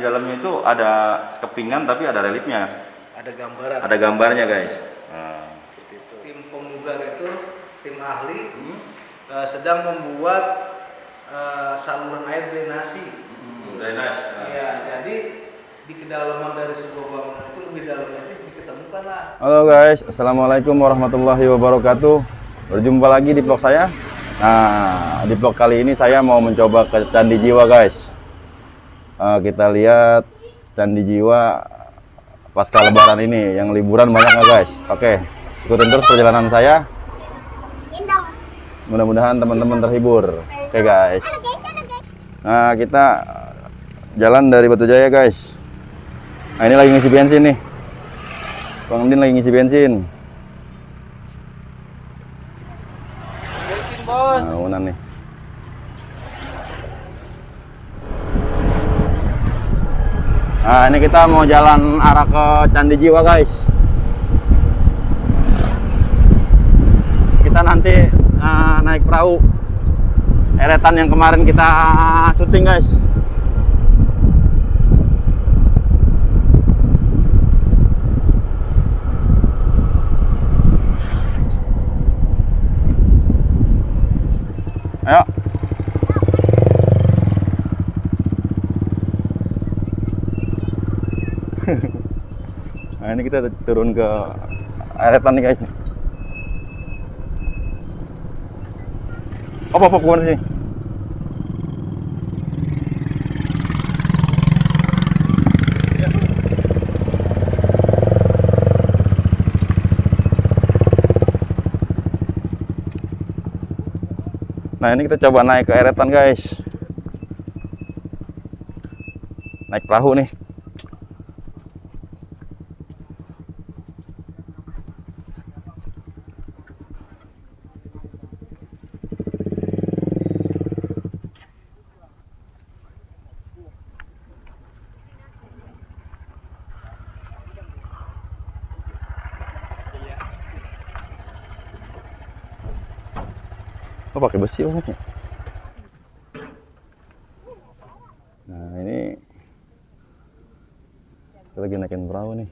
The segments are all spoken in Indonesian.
Di dalamnya itu ada kepingan tapi ada reliefnya. Ada gambaran. Ada gambarnya guys. Nah. Tim pemugar itu tim ahli sedang membuat saluran air drainasi. Drainase. Iya, jadi di kedalaman dari sebuah bangunan itu lebih dalam nanti diketemukan lah. Halo guys, assalamualaikum warahmatullahi wabarakatuh. Berjumpa lagi di vlog saya. Nah, di vlog kali ini saya mau mencoba ke Candi Jiwa guys. Kita lihat Candi Jiwa pasca Lebaran ini, yang liburan banyak nggak guys? Oke, ikutin terus perjalanan saya. Mudah-mudahan teman-teman terhibur. Oke guys. Nah, kita jalan dari Batu Jaya guys. Nah, ini lagi ngisi bensin nih. Bang Din lagi ngisi bensin. Bensin bos. Nah, unan nih. Nah, ini kita mau jalan arah ke Candi Jiwa guys. Kita nanti naik perahu eretan yang kemarin kita syuting guys. Ayo. Nah, ini kita turun ke eretan nih guys. Apa kemana sih? Nah, ini kita coba naik ke eretan guys. Naik perahu nih. Oh, pakai besi banget ya. Nah, ini kita lagi naikin perahu nih.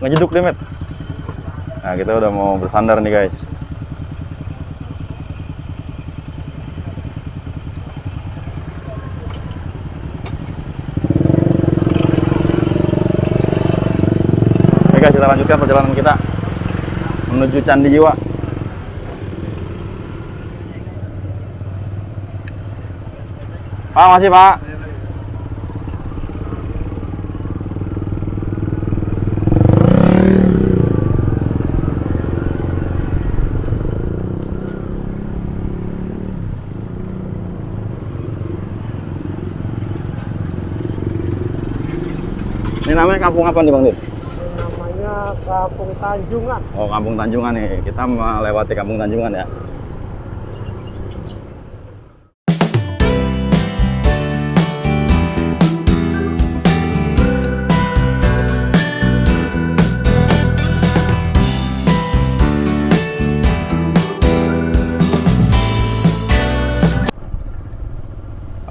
Ngejeduk deh, Met. Nah, kita udah mau bersandar nih, guys. Oke, guys, kita lanjutkan perjalanan kita menuju Candi Jiwa. Pak, masih, Pak. Ini namanya kampung apa nih Bang Din? Namanya Kampung Tanjungan. Oh, Kampung Tanjungan nih. Kita melewati Kampung Tanjungan ya.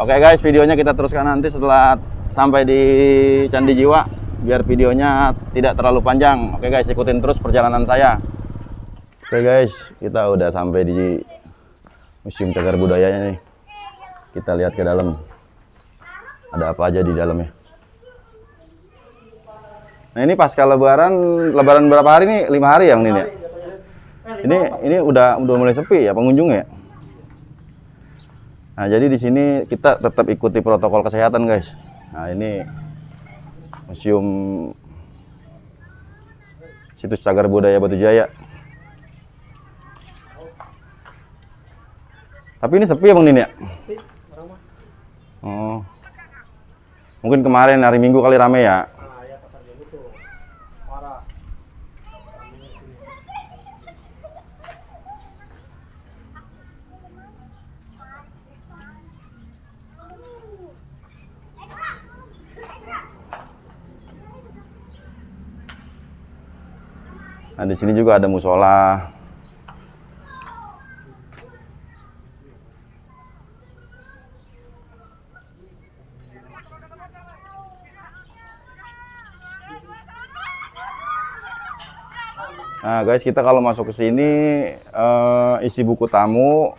Oke guys, videonya kita teruskan nanti setelah sampai di Candi Jiwa, biar videonya tidak terlalu panjang. Oke guys, ikutin terus perjalanan saya. Oke guys, kita udah sampai di Museum Cagar Budayanya nih. Kita lihat ke dalam. Ada apa aja di dalamnya. Nah ini pasca lebaran berapa hari nih? 5 hari ya ini ya? Ini udah mulai sepi ya pengunjungnya. Nah, jadi di sini kita tetap ikuti protokol kesehatan, guys. Nah, ini Museum Situs Cagar Budaya Batu Jaya. Tapi ini sepi ya, Bang Din ya? Oh. Mungkin kemarin hari Minggu kali rame ya. Nah, di sini juga ada musola. Nah, guys, kita kalau masuk ke sini isi buku tamu,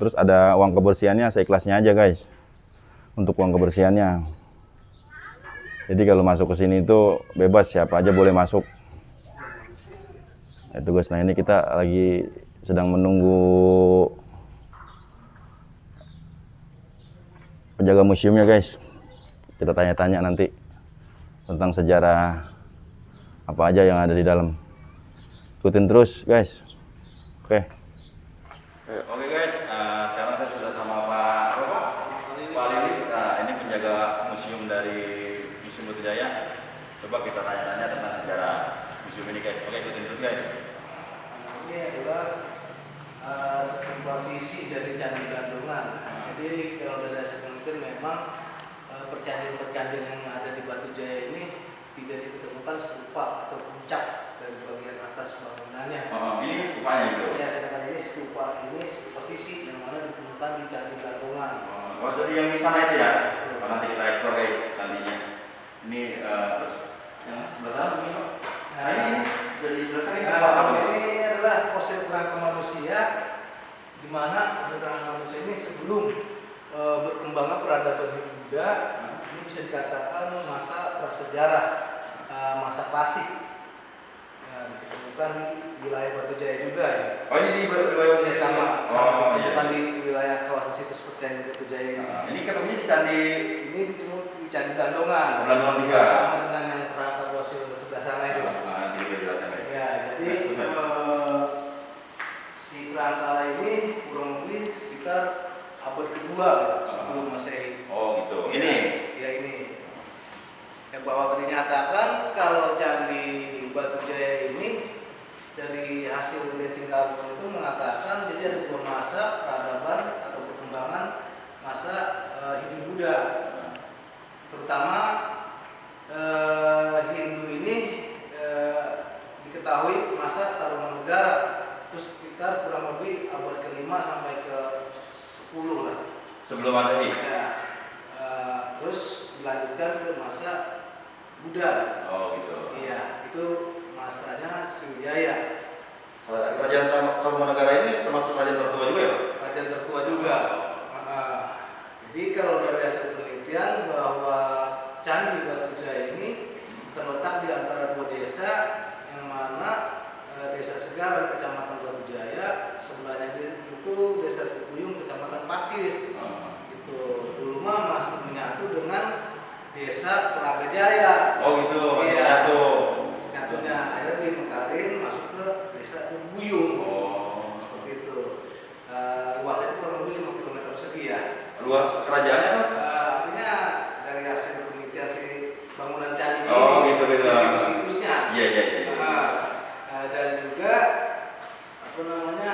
terus ada uang kebersihannya seikhlasnya aja, guys. Untuk uang kebersihannya. Jadi kalau masuk ke sini itu bebas, siapa aja boleh masuk. Itu guys, nah ini kita lagi sedang menunggu penjaga museumnya guys. Kita tanya-tanya nanti tentang sejarah apa aja yang ada di dalam. Ikutin terus guys. Oke. Oke guys, sekarang saya sudah sama Pak Lili. Nah, ini penjaga museum dari Museum Batu Jaya. Coba kita tanya-tanya tentang sejarah museum ini guys. Oke, ikutin terus guys. Ini adalah sebuah sisi dari Candi Gandungan. Jadi kalau dari hasil penelitian memang percandian-percandian yang ada di Batu Jaya ini tidak ditemukan stupa atau puncak dari bagian atas bangunannya. Ini stupanya gitu. Ya, sedangkan ini stupa sisi yang mana ditemukan di Candi Gandungan. Oh, jadi yang di sana itu ya? Nanti kita eksplor guys nantinya. Ini terus yang sebelah sana begini Pak. Nah, ini jadi jelaskan ini apa? Ini adalah fosil kerangka manusia, di mana kerangka manusia ini sebelum berkembangnya peradaban Hindu-Buddha, ini bisa dikatakan masa prasejarah, masa klasik. Ditemukan di wilayah Batu Jaya juga ya. Oh, ini di wilayah Batu Jaya sama. Oh, Ditemukan iya. di wilayah kawasan situs percayaan Batu Jaya ini. Ini ketemunya di Candi. Ini di Candi Gandungan. Gandungan juga. Sama dengan yang kerangka fosil sebelah sana itu. Nanti kita jelaskan guys. Ya, jadi si kerangka ini kurang lebih sekitar abad kedua sebelum Masehi. Oh gitu. Ya, Ini. Ya ini. Yang bahwa dinyatakan kalau Candi Batu Jaya ini dari hasil dating karbon itu mengatakan jadi ada dua masa peradaban atau perkembangan masa Hindu-Buddha. Terutama Hindu ini diketahui masa Tarumanegara, terus sekitar kurang lebih abad ke-5 sampai ke-10 lah. Sebelum Masehi. Ya, terus dilanjutkan ke masa Buddha. Oh gitu. Iya, itu masanya Sriwijaya. Kerajaan Tarumanegara ini termasuk kerajaan tertua juga ya Pak? Kerajaan tertua juga. Jadi kalau dari hasil penelitian bahwa Candi Batu Jaya ini terletak di antara dua desa, yang mana Desa Segaran Kecamatan Batu Jaya, sebelahnya itu Desa Cikuyung Kecamatan Pakis. Itu dulu mah masih menyatu dengan Desa Telaga Jaya. Oh gitu, masih Iya. nyatu. Nyatunya akhirnya dimekarin masuk ke Desa Cikuyung. Oh. Seperti itu. Luasnya itu kurang lebih 5 km persegi ya. Luas kerajaannya kan? Artinya dari hasil penelitian si bangunan candi Oh, ini, gitu. di situs-situsnya. Iya. Dan juga apa namanya,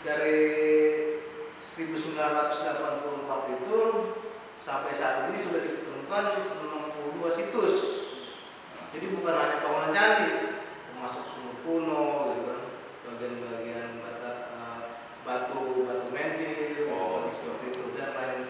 dari 1984 itu sampai saat ini sudah ditemukan 62 situs. Jadi bukan hanya bangunan candi, termasuk sumur kuno, gitu kan, bagian-bagian batu menhir, Oh, seperti itu, dan lain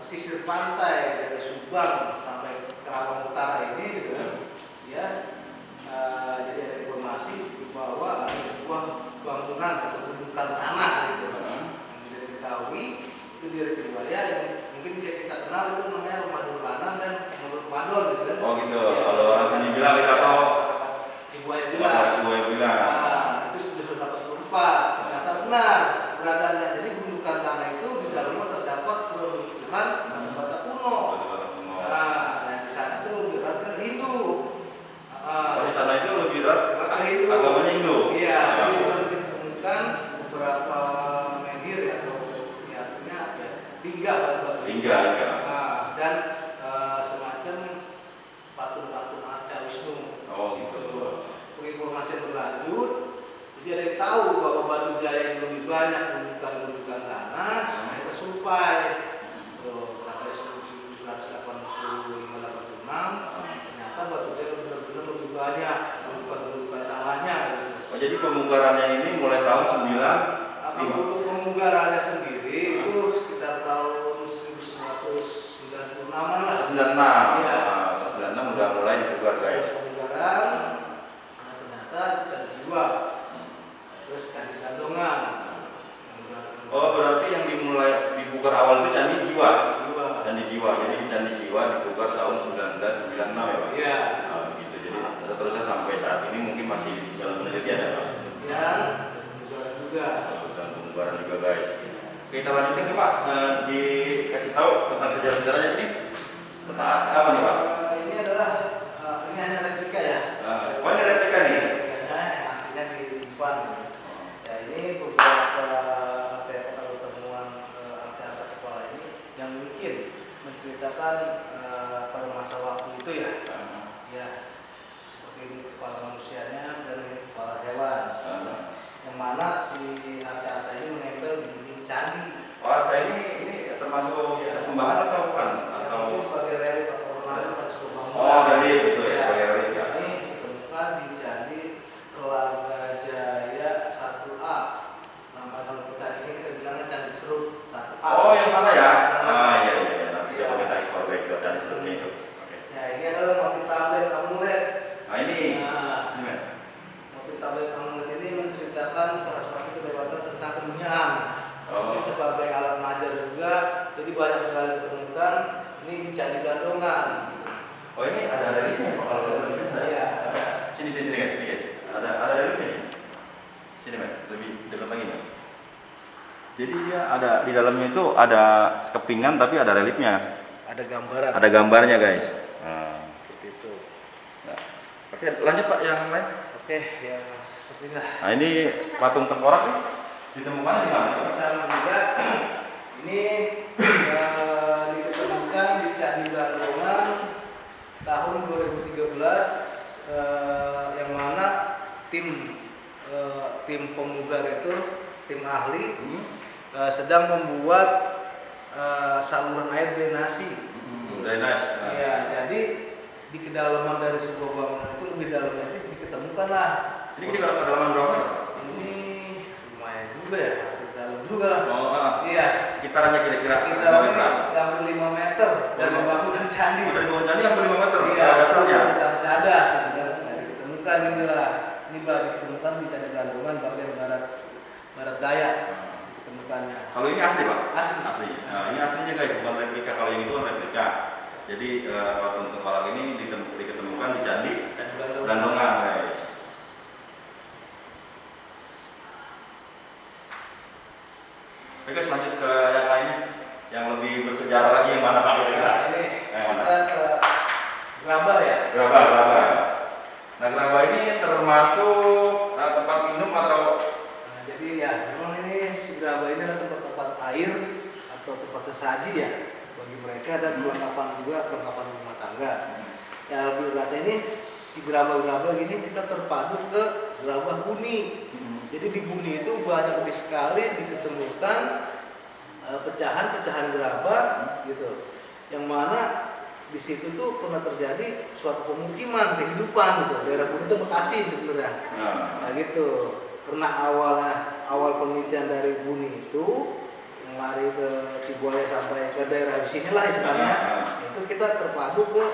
pesisir pantai dari Subang sampai Kerawang Utara ini gitu kan, ya jadi ada informasi bahwa ada sebuah bangunan atau gundukan tanah gitu yang tidak diketahui itu di Cibuaya yang mungkin bisa kita kenal itu namanya Rumah Dolanan dan Mulut Wadon gitu kan. Oh gitu. Ya, Kalau orang sini bilang kita tahu Cibuaya masyarakat bilang. Cibuaya bilang. Nah, itu 1984 ternyata benar beradanya. Jadi gundukan tanah itu di dalamnya terdapat peruntukan bata-bata kuno. Nah, yang di sana itu lebih erat ke Hindu. Di sana itu lebih erat ke Hindu. agamanya Hindu. Iya, jadi di sana ditemukan beberapa menhir atau ya, artinya ya, lingga batu-batu. Lingga. Dan semacam patung-patung arca Wisnu. Oh gitu. Informasi yang berlanjut, jadi ada yang tahu bahwa Batu Jaya yang lebih banyak gundukan tanah, akhirnya Supai sampai 1985-86 ternyata Batu Jaya benar-benar lebih banyak gundukan tanahnya gitu. Oh, jadi pemungkarannya ini mulai tahun 9. Untuk pemungkarannya sendiri itu sekitar tahun 1996-an lah. 96. Iya. 96 udah mulai dibugar guys. Pemungkaran, ternyata kita dijual. Terus Candi Gandongan. Oh, berarti yang dimulai dibugar awal itu Candi Jiwa. Candi Jiwa. Jadi Candi Jiwa dibugar tahun 1996 ya, Pak? Iya. Nah, gitu. Jadi seterusnya sampai saat ini mungkin masih dalam penelitian ya, Pak? Penelitian, pemungkaran juga. Dan pemungkaran juga guys. Oke, kita lanjutkan nih, Pak. Dikasih tahu tentang sejarah-sejarahnya ini. Tentang apa nih, Pak? Ini adalah ini hanya replika ya. Oh, ini replika nih. Replikanya yang aslinya disimpan. Ya ini beberapa artefak atau temuan arca kepala ini yang mungkin menceritakan pada masa waktu itu ya. Ya seperti ini kepala manusianya dan ini kepala hewan. Yang mana si arca-arca ini menempel di dinding candi. Oh, arca ini termasuk persembahan atau bukan? Atau sebagai relik atau ornamen pada sebuah bangunan. Oh, relik betul ya, Ya, sebagai relik ya. ini ditemukan di Candi Keluarga Jaya 1A. Nama lokasinya kita bilangnya Candi Serut 1A. Oh, yang sana ya? Sana. Iya. Nanti coba kita ekspor baik ke Candi Serutnya itu. Oke. Ya, ini adalah motif tablet amulet. Nah, ini. Motif tablet amulet ini menceritakan salah satu kedewatan tentang keduniaan. Mungkin sebagai alat majar juga. Jadi banyak sekali ditemukan. Ini di Candi Gandongan. Oh, ini ada reliknya Pak. Iya. Sini guys. Ada reliknya. Sini, Mas. Lebih dekat lagi, Mas. Jadi dia ada di dalamnya itu ada kepingan tapi ada reliknya. Ada gambaran. Ada gambarnya, guys. Nah, Seperti itu. nah. Oke, lanjut Pak yang lain. Oke, ya seperti itu. Nah, ini patung tengkorak nih. Ditemukan di mana? Pak? Sama juga ini ditemukan di Candi Gandongan tahun 2013 yang mana tim pemugar itu tim ahli sedang membuat saluran air drainasi. Drainase. Ya, jadi di kedalaman dari sebuah bangunan itu lebih dalam nanti diketemukan lah. Ini di kedalaman berapa? Ini lumayan juga ya, dalam juga. Oh, Iya. sekitarannya kira-kira Sekitarnya hampir 5 meter dari bangunan candi. Dari bawah candi hampir 5 meter. Iya, Dasarnya. Tanah cadas gitu kan. Nah, diketemukan inilah. Ini baru diketemukan di Candi Gandongan bagian barat daya diketemukannya. Kalau ini asli Pak? Asli. Nah, ini aslinya guys, bukan replika. Kalau yang itu kan replika. Jadi patung kepala ini diketemukan di Candi Gandongan guys. Oke guys, lanjut ke yang lainnya, yang lebih bersejarah lagi, yang mana Pak? Nah, ini Yang mana? kita ke Graba ya. Graba. Nah, Graba ini termasuk tempat minum atau? Nah, jadi ya memang ini si Graba ini adalah tempat air atau tempat sesaji ya bagi mereka dan perlengkapan rumah tangga. Yang lebih beratnya ini si Graba ini kita terpadu ke Graba Huni. Jadi di Buni itu banyak sekali diketemukan pecahan-pecahan gerabah gitu, yang mana di situ tuh pernah terjadi suatu pemukiman kehidupan gitu. Daerah Buni itu Bekasi sebenarnya. Nah gitu. Karena awal penelitian dari Buni itu yang lari ke Cibuaya sampai ke daerah sini lah istilahnya, itu kita terpadu ke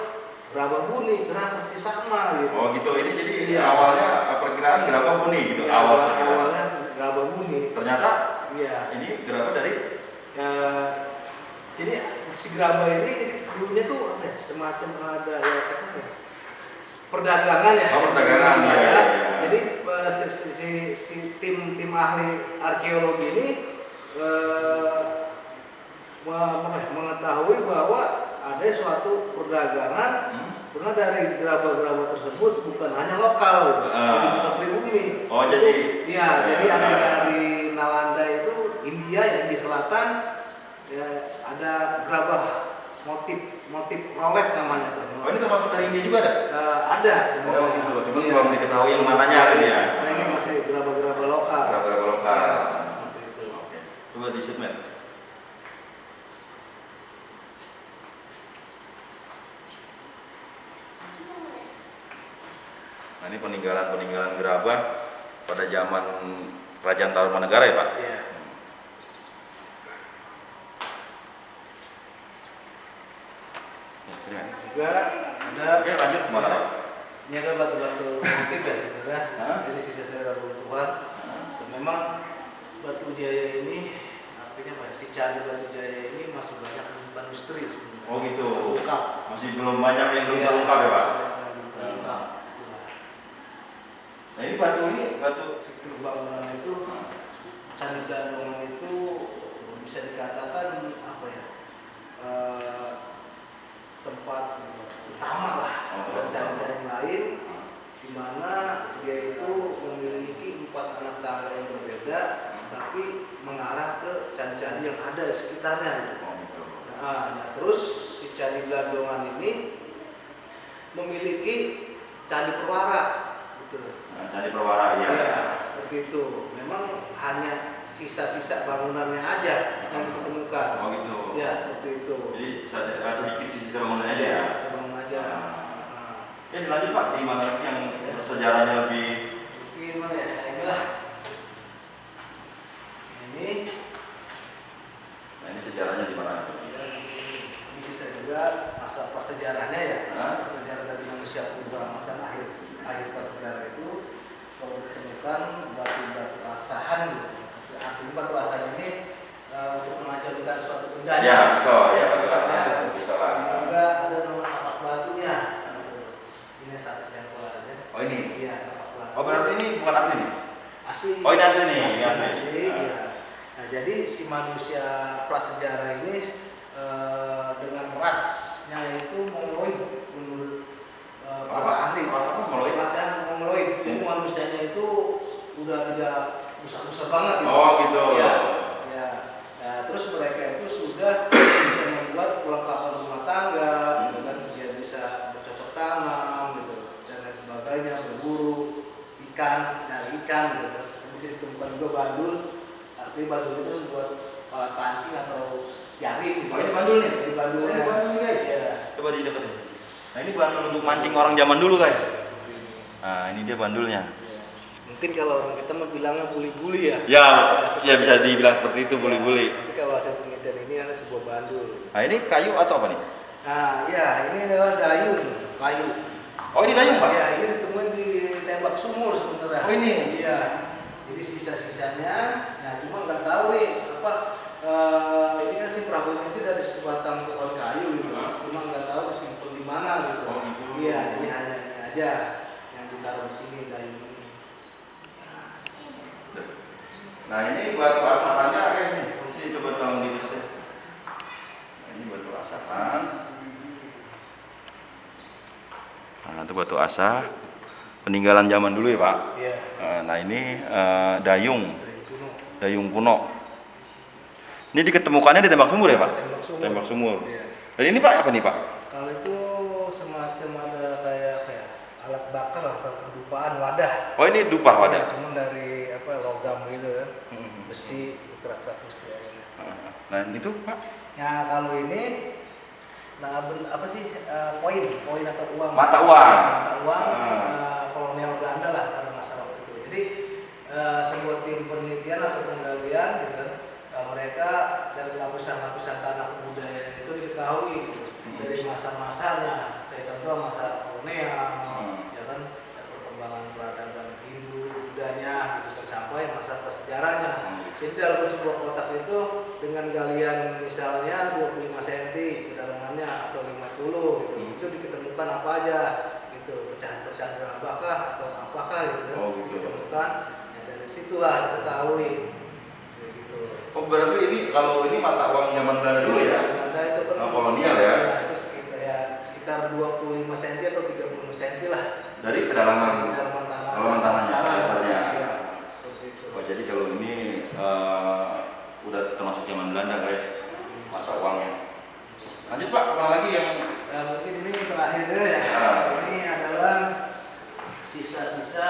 Gerabah Buni, karena persis sama gitu. Oh gitu, ini jadi Iya. awalnya perkiraan Gerabah Buni gitu, Ya, awalnya. awalnya Gerabah Buni. Ternyata Iya. ini Gerabah dari Jadi si Gerabah ini jadi sebelumnya tuh apa ya, semacam ada ya apa ya, perdagangan ya. Oh, perdagangan, Ya. ya. Jadi si tim ahli arkeologi ini mengetahui bahwa ada suatu perdagangan karena dari gerabah-gerabah tersebut bukan hanya lokal gitu. Jadi bukan pribumi. Oh, jadi iya, jadi ada dari Nalanda itu India ya di selatan ya, ada gerabah motif rolet namanya tuh. Oh, ini termasuk dari India juga ada? Ada sebenarnya. Oh, cuma belum diketahui yang mananya gitu ya. Nah, ini masih gerabah-gerabah lokal. Gerabah lokal. Ya, seperti itu. Oke. Coba di shoot, men. Nah, ini peninggalan gerabah pada zaman Kerajaan Tarumanegara ya, Pak? Iya. Juga ada. Oke, lanjut kemana, Pak? Ini ada batu-batu motif ya sebenarnya. Jadi sisa-sisa reruntuhan. Dan memang Batu Jaya ini artinya apa? Si Candi Batu Jaya ini masih banyak menyimpan misteri sebenarnya. Oh gitu. Terungkap. Masih belum banyak yang belum Iya, terungkap ya, Pak? belum terungkap. Nah, ini batu Struktur bangunan itu, Candi Gandongan itu bisa dikatakan apa ya? Tempat utama lah dan candi-candi lain, di mana dia itu memiliki 4 anak tangga yang berbeda, tapi mengarah ke candi-candi yang ada di sekitarnya. Nah, terus si Candi Gandongan ini memiliki candi perwara, gitu. Nah, Candi Perwara ya. Ya, seperti itu. Memang hanya sisa-sisa bangunannya aja yang ditemukan. Oh gitu. Ya, seperti itu. Jadi sedikit sisa bangunannya aja ya. Sisa bangunan aja. Ya dilanjut, Pak, di mana yang sejarahnya lebih. Gimana ya? Inilah. Ini. Nah, ini sejarahnya di mana? Ini sisa juga masa prasejarahnya ya. Prasejarah dari manusia purba, masa akhir prasejarah itu kalau ditemukan batu-batu asahan gitu. Artinya batu asahan ini untuk menajamkan suatu benda. Ya, pisau lah. Ini juga ada nama tapak batunya. Ini satu sampel aja. Oh ini? Iya, tapak batu. Oh berarti ini bukan asli nih? Asli. Oh ini asli nih? Asli. Iya. Nah, jadi si manusia prasejarah ini dengan rasnya itu mongoloid menurut para ahli. Ras apa? Mongoloid? Rasnya mongoloid. Jadi manusianya itu udah tidak besar-besar banget gitu. Oh gitu. Ya. Ya. Nah, terus mereka itu sudah bisa membuat perlengkapan rumah tangga, gitu kan? Dia bisa bercocok tanam, gitu, dan lain sebagainya, berburu ikan, dari ikan, gitu kan. Dan bisa ditemukan juga bandul. Artinya bandul itu buat alat pancing atau jaring. Gitu. Oh ini bandul nih? Ini bandulnya. Oh, ini bandul nih, guys? Iya. Coba dideketin. Nah ini bandul untuk mancing orang zaman dulu, guys. Nah ini dia bandulnya. Mungkin kalau orang kita mah bilangnya buli-buli ya. Ya bisa dibilang seperti itu, buli-buli. Tapi kalau hasil penelitian ini ada sebuah bandul. Nah ini kayu atau apa nih? Nah, ya ini adalah dayung, kayu. Oh ini dayung, Pak? Iya, ini ditemuin di tembak sumur sebenarnya. Oh ini? Iya. Jadi sisa-sisanya, nah cuma nggak tahu nih apa. Ini kan si perahu itu dari sebatang pohon kayu gitu. Cuma nggak tahu disimpan di mana gitu. Oh gitu. Iya, ini hanya ini aja yang ditaruh di sini dayung ini. Nah ini batu asahannya guys nih. Ini coba tolong dilihat. Nah, ini batu asahan. Nah itu batu asah. Peninggalan zaman dulu ya Pak. Iya. Nah ini dayung. Dayung kuno. Dayung kuno. Ini diketemukannya di tembak sumur ya Pak? Tembak sumur. Tembak sumur. Iya. Dan ini Pak apa nih Pak? Kalau itu semacam ada kayak apa ya, alat bakar atau pendupaan wadah. Oh ini dupa wadah. Ya, cuman dari apa logam gitu kan, besi, kerak-kerak besi. Nah itu Pak? Ya kalau ini, nah apa sih koin atau uang? Mata uang. Ya, mata uang kolonial Belanda lah pada masa waktu itu. Jadi sebuah tim penelitian atau penggalian gitu kan, mereka dari lapisan-lapisan tanah kebudayaan itu diketahui dari masa-masanya, kayak contoh masa kolonial, ya kan, perkembangan peradaban Hindu, Budanya, gitu kan, sampai masa prasejarahnya. Jadi dalam sebuah kotak itu dengan galian misalnya 25 cm kedalamannya atau 50 gitu, itu diketemukan apa aja gitu, pecahan-pecahan gerabakah atau apakah gitu, diketemukan, ya dari situlah diketahui. Gitu. Oh berarti ini kalau ini mata uang zaman Belanda dulu ya? Belanda itu kan kolonial ya? Itu sekitar 25 cm atau 30 cm lah. Dari kedalaman tanahnya. dasarnya. Ya, seperti itu. Oh jadi kalau ini udah termasuk zaman Belanda guys, mata uangnya. Lanjut Pak, apa lagi yang? Ya, mungkin ini terakhirnya ya. Ini adalah sisa-sisa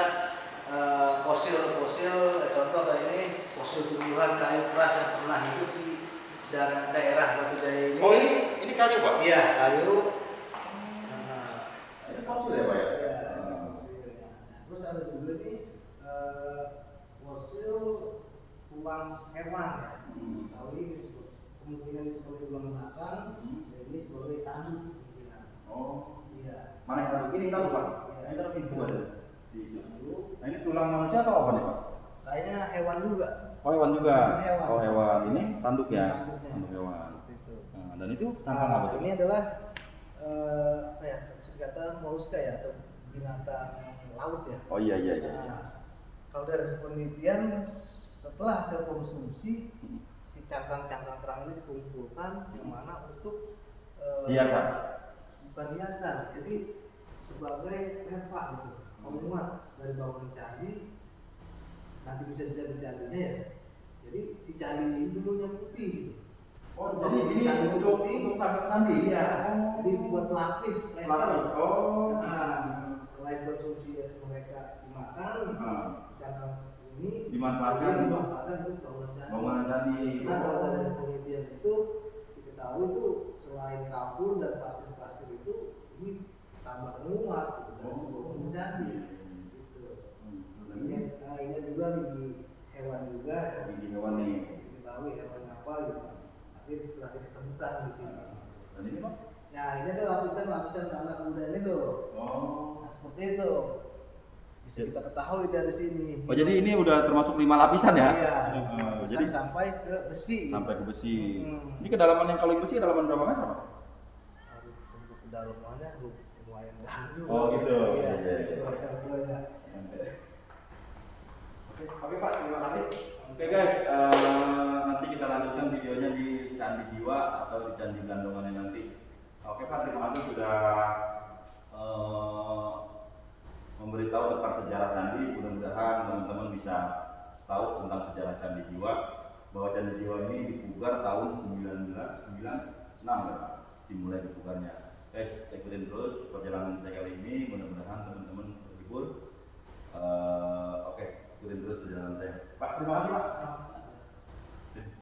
fosil-fosil, contoh kayak ini fosil tumbuhan kayu keras yang pernah hidup di daerah Batu Jaya ini. Oh ini kayu Pak? Iya, kayu. Ini fosil ya Pak ya? Ya. Terus ada juga nih fosil tulang hewan ya. Tahu ini kemungkinan seperti tulang belakang, dan ini sebagai tanduk kemungkinan. Oh iya. Mana yang tanduk ini tanduk Pak? Ya. Ini tanduk itu ada. Nah ini tulang manusia atau apa nih Pak? Kayaknya hewan juga. Oh hewan juga. Hewan. Oh hewan ini tanduk ya? Tanduknya. Tanduk hewan. Itu. Nah, dan itu tampang apa tuh? Ini adalah apa ya? Kata moluska ya, atau binatang laut ya. Oh iya. Nah, kalau dari penelitian setelah hasil konsumsi si cangkang-cangkang kerang ini dikumpulkan yang mana untuk Hiasan. bukan hiasan, jadi sebagai lempak gitu, penguat dari bangunan candi. Nanti bisa dilihat di candinya ya. Jadi si candi ini dulunya putih gitu. Oh jadi ini untuk candi? Iya. Jadi buat pelapis, plester. Oh. Nah, selain konsumsi mereka dimakan, si cangkang ini Dimanfaatkan untuk bangunan candi. Nah, kalau Oh. dari penelitian itu diketahui itu selain kapur dan pasir-pasir itu ini tambah menguat gitu, dari sebuah bangunan candi. Gitu. Ini juga di hewan juga. Gigi hewan nih. Diketahui hewan apa gitu. Nanti telah ditemukan di sini. Dan ini Pak? Nah, ini ada lapisan-lapisan tanah kebudayaan itu. Oh. Nah, seperti itu. Bisa kita ketahui dari sini. Oh jadi ini udah termasuk 5 lapisan ya? Iya. Jadi sampai ke besi. sampai ke besi. Ini kedalaman yang kalau besi kedalaman berapa meter Pak? Untuk kedalamannya lumayan dalam. Oh gitu. Iya. Iya. Oke Pak, terima kasih. Oke guys, nanti kita lanjutkan videonya di Candi Jiwa atau di Candi Gandongannya nanti. Oke Pak, terima kasih sudah memberitahu tentang sejarah candi. Mudah-mudahan teman-teman bisa tahu tentang sejarah Candi Jiwa, bahwa Candi Jiwa ini dipugar tahun 1996 ya Pak, dimulai dipugarnya. Guys, ikutin terus perjalanan saya kali ini, mudah-mudahan teman-teman terhibur. Oke, ikutin terus perjalanan saya. Pak, terima kasih Pak.